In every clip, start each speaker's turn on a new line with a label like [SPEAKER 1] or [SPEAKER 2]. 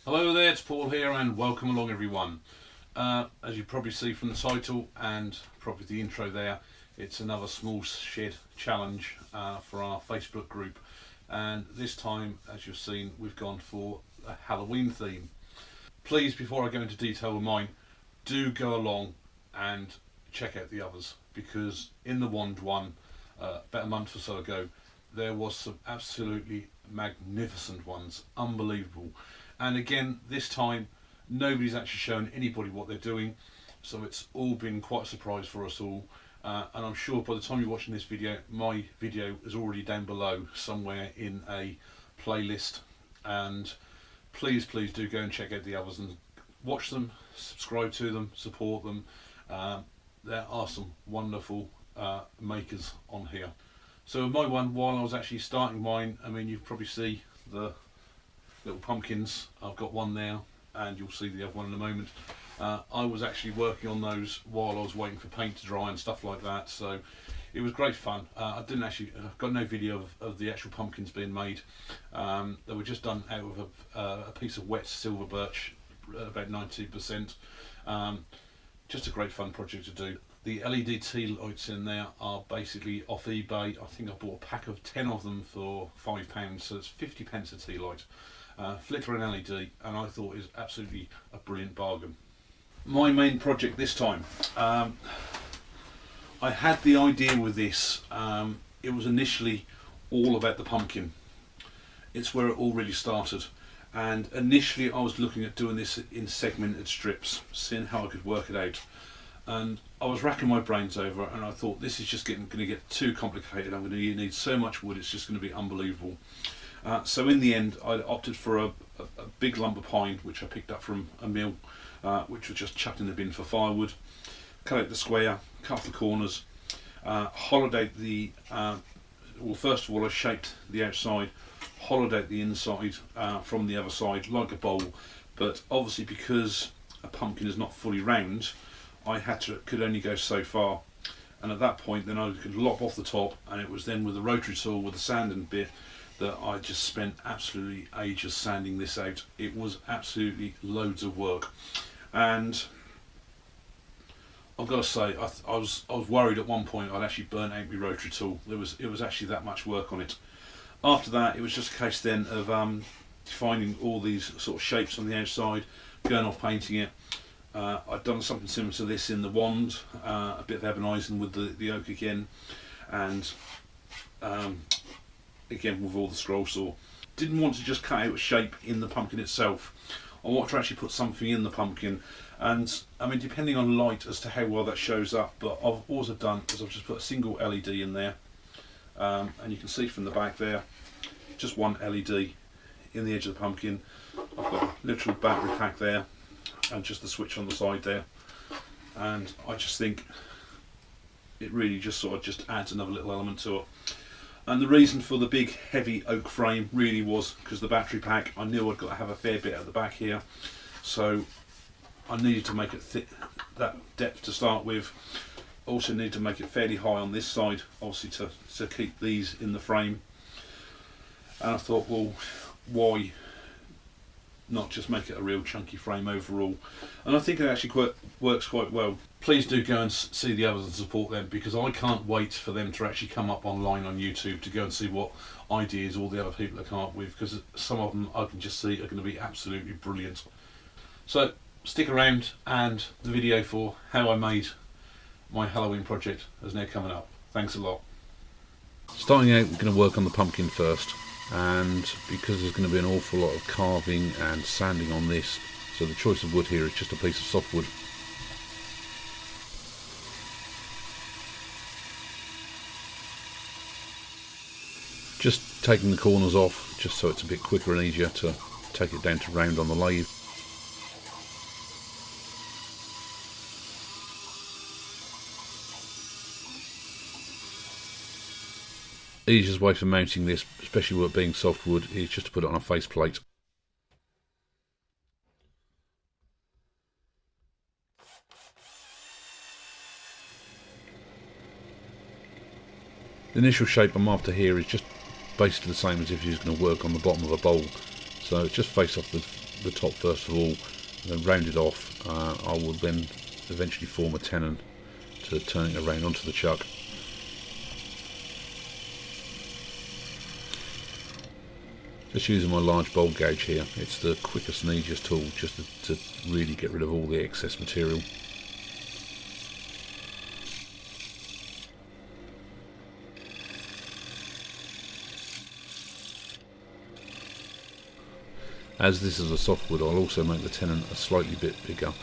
[SPEAKER 1] Hello there, it's Paul here and welcome along everyone. As you probably see from the title and probably the intro there, it's another small shed challenge for our Facebook group, and this time, as you've seen, we've gone for a Halloween theme. Please, before I go into detail with mine, do go along and check out the others, because in the Wand one, about a month or so ago, there was some absolutely magnificent ones, unbelievable. And again, this time, nobody's actually shown anybody what they're doing, so it's all been quite a surprise for us all. And I'm sure by the time you're watching this video, my video is already down below somewhere in a playlist. And please do go and check out the others and watch them, subscribe to them, support them. There are some wonderful makers on here. So my one, while I was actually starting mine, I mean, you probably see the little pumpkins. I've got one now, and you'll see the other one in a moment. I was actually working on those while I was waiting for paint to dry and stuff like that, so it was great fun. I've got no video of the actual pumpkins being made. They were just done out of a piece of wet silver birch, about 90%. Just a great fun project to do. The LED tea lights in there are basically off eBay. I think I bought a pack of 10 of them for £5, so it's 50p a tea light. Flicker and LED, and I thought it was absolutely a brilliant bargain. My main project this time, I had the idea with this. It was initially all about the pumpkin. It's where it all really started, and initially I was looking at doing this in segmented strips, seeing how I could work it out. And I was racking my brains over, and I thought, this is just going to get too complicated. I'm going to need so much wood, it's just going to be unbelievable. So in the end, I opted for a big lump of pine, which I picked up from a mill, which was just chucked in the bin for firewood. Cut out the square, cut the corners, hollowed out the, well, first of all I shaped the outside, hollowed out the inside from the other side like a bowl, but obviously because a pumpkin is not fully round, I could only go so far, and at that point then I could lop off the top, and it was then with the rotary tool with the sanding bit that I just spent absolutely ages sanding this out. It was absolutely loads of work, and I've got to say I was worried at one point I'd actually burnt out my rotary tool. It was actually that much work on it. After that, it was just a case then of finding all these sort of shapes on the outside, going off painting it. I'd done something similar to this in the wand, a bit of ebonising with the oak again, and again with all the scroll saw. Didn't want to just cut out a shape in the pumpkin itself. I want to actually put something in the pumpkin, and I mean, depending on light as to how well that shows up, but all I've done is I've just put a single LED in there, and you can see from the back there, just one LED in the edge of the pumpkin. I've got a literal battery pack there, and just the switch on the side there, and I just think it really just sort of just adds another little element to it. And the reason for the big heavy oak frame really was because the battery pack, I knew I'd got to have a fair bit at the back here, so I needed to make it that depth to start with. Also needed to make it fairly high on this side, obviously to keep these in the frame. And I thought, well, why not just make it a real chunky frame overall? And I think it actually works quite well. Please do go and see the others and support them, because I can't wait for them to actually come up online on YouTube to go and see what ideas all the other people have come up with, because some of them I can just see are going to be absolutely brilliant. So stick around, and the video for how I made my Halloween project is now coming up. Thanks a lot. Starting out, we're going to work on the pumpkin first, and because there's going to be an awful lot of carving and sanding on this, so the choice of wood here is just a piece of softwood. Just taking the corners off, just so it's a bit quicker and easier to take it down to round on the lathe. Easiest way for mounting this, especially with it being softwood, is just to put it on a face plate. The initial shape I'm after here is just basically the same as if you're going to work on the bottom of a bowl. So it's just face off the top first of all, and then round it off. I will then eventually form a tenon to turn it around onto the chuck. Just using my large bowl gauge here, it's the quickest and easiest tool just to really get rid of all the excess material. As this is a softwood, I'll also make the tenon a slightly bit bigger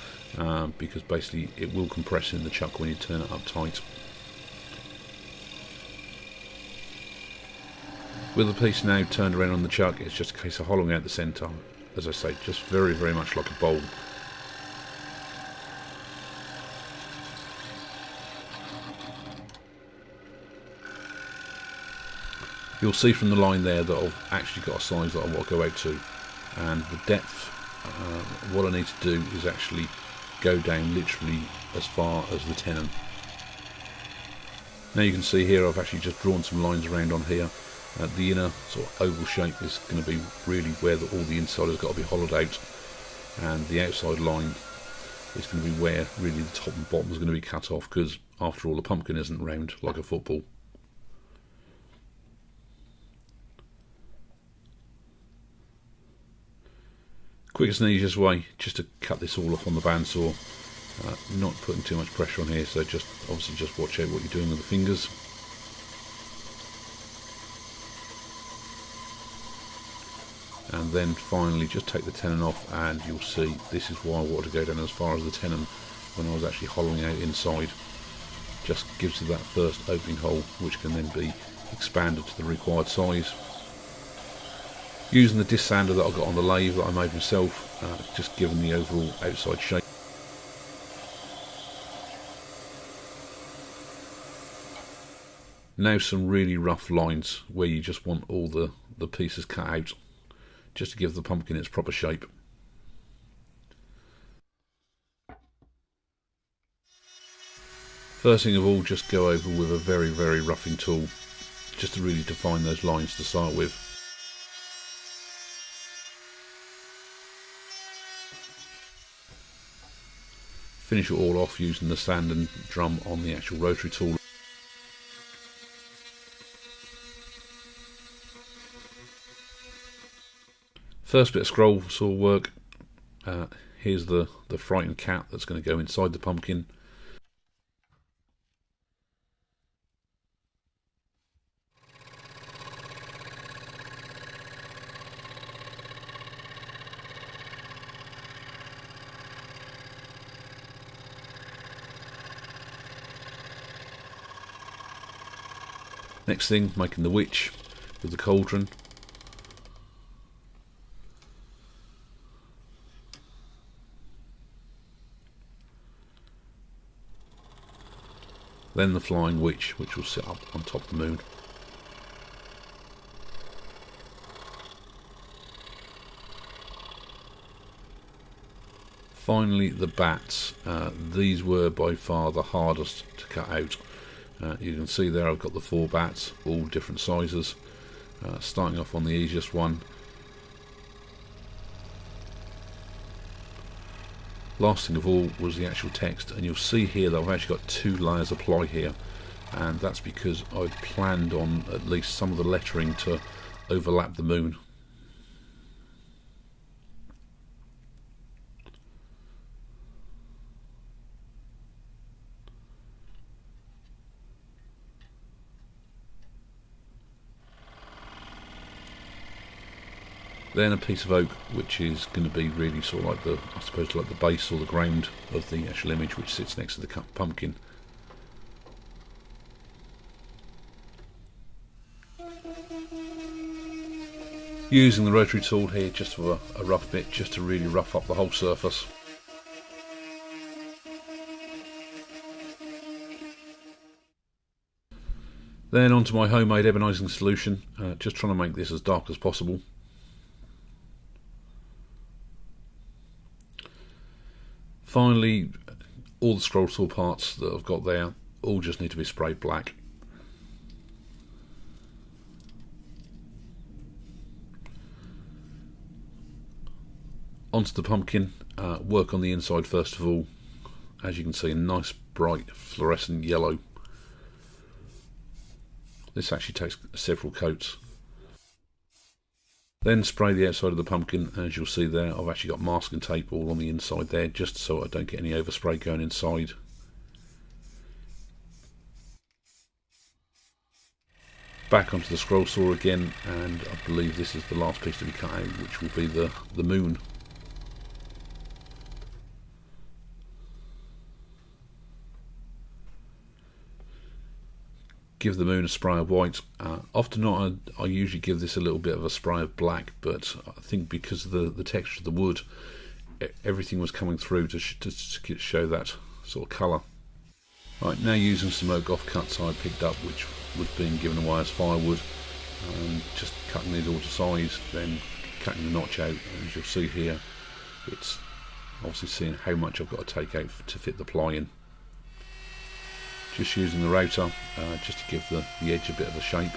[SPEAKER 1] because basically it will compress in the chuck when you turn it up tight. With the piece now turned around on the chuck, it's just a case of hollowing out the centre. As I say, just very, very much like a bowl. You'll see from the line there that I've actually got a size that I want to go out to, and the depth, what I need to do is actually go down literally as far as the tenon. Now you can see here I've actually just drawn some lines around on here. The inner sort of oval shape is going to be really where all the inside has got to be hollowed out, and the outside line is going to be where really the top and bottom is going to be cut off, because after all the pumpkin isn't round like a football. Quickest and easiest way just to cut this all off on the bandsaw, not putting too much pressure on here, so obviously just watch out what you're doing with the fingers. And then finally just take the tenon off, and you'll see this is why I wanted to go down as far as the tenon when I was actually hollowing out inside. Just gives you that first opening hole, which can then be expanded to the required size. Using the disc sander that I got on the lathe that I made myself, just giving the overall outside shape. Now some really rough lines where you just want all the pieces cut out, just to give the pumpkin its proper shape. First thing of all, just go over with a very, very roughing tool, just to really define those lines to start with. Finish it all off using the sand and drum on the actual rotary tool. First bit of scroll saw work. Here's the frightened cat that's going to go inside the pumpkin. Next thing, making the witch with the cauldron. Then the flying witch, which will sit up on top of the moon. Finally, the bats. These were by far the hardest to cut out. You can see there I've got the 4 bats, all different sizes, starting off on the easiest one. Last thing of all was the actual text, and you'll see here that I've actually got 2 layers of ply here, and that's because I planned on at least some of the lettering to overlap the moon. Then a piece of oak, which is going to be really sort of like I suppose like the base or the ground of the actual image, which sits next to the pumpkin. Using the rotary tool here just for a rough bit, just to really rough up the whole surface. Then onto my homemade ebonising solution, just trying to make this as dark as possible. Finally, all the scroll saw parts that I've got there all just need to be sprayed black. Onto the pumpkin, work on the inside first of all. As you can see, a nice bright fluorescent yellow. This actually takes several coats. Then spray the outside of the pumpkin. As you'll see there, I've actually got masking tape all on the inside there, just so I don't get any overspray going inside. Back onto the scroll saw again, and I believe this is the last piece to be cut out, which will be the moon. Give the moon a spray of white. Often not, I usually give this a little bit of a spray of black, but I think because of the texture of the wood, everything was coming through to show that sort of colour. Right, now using some oak offcuts I picked up, which was being given away as firewood, and just cutting these all to size, then cutting the notch out. As you'll see here, it's obviously seeing how much I've got to take out to fit the ply in. Just using the router just to give the edge a bit of a shape.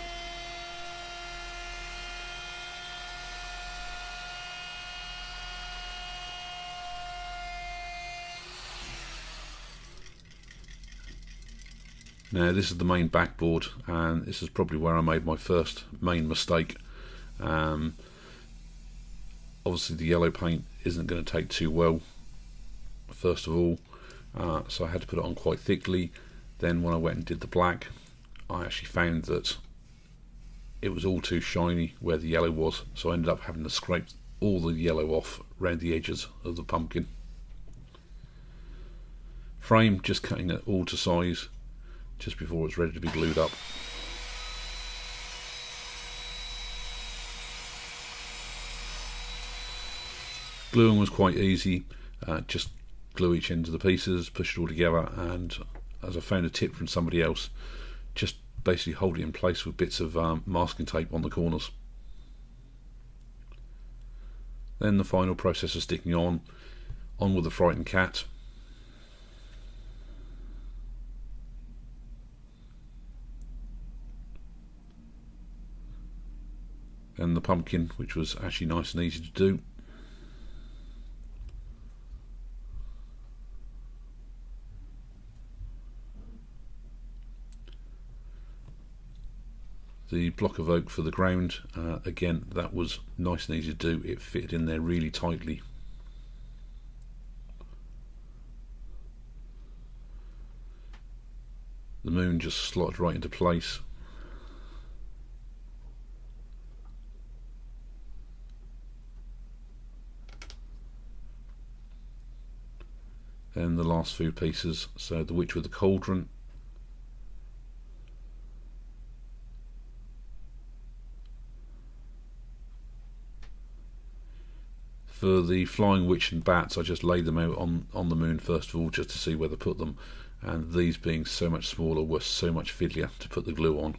[SPEAKER 1] Now this is the main backboard, and this is probably where I made my first main mistake. Obviously the yellow paint isn't going to take too well first of all, so I had to put it on quite thickly. Then when I went and did the black, I actually found that it was all too shiny where the yellow was, so I ended up having to scrape all the yellow off around the edges of the pumpkin. Frame, just cutting it all to size just before it's ready to be glued up. Gluing was quite easy, just glue each end of the pieces, push it all together, and as I found a tip from somebody else, just basically hold it in place with bits of masking tape on the corners. Then the final process of sticking on with the frightened cat. And the pumpkin, which was actually nice and easy to do. The block of oak for the ground, again, that was nice and easy to do. It fitted in there really tightly. The moon just slotted right into place. Then the last few pieces, so the witch with the cauldron, for the flying witch and bats, I just laid them out on the moon first of all, just to see where to put them, and these being so much smaller were so much fiddlier to put the glue on.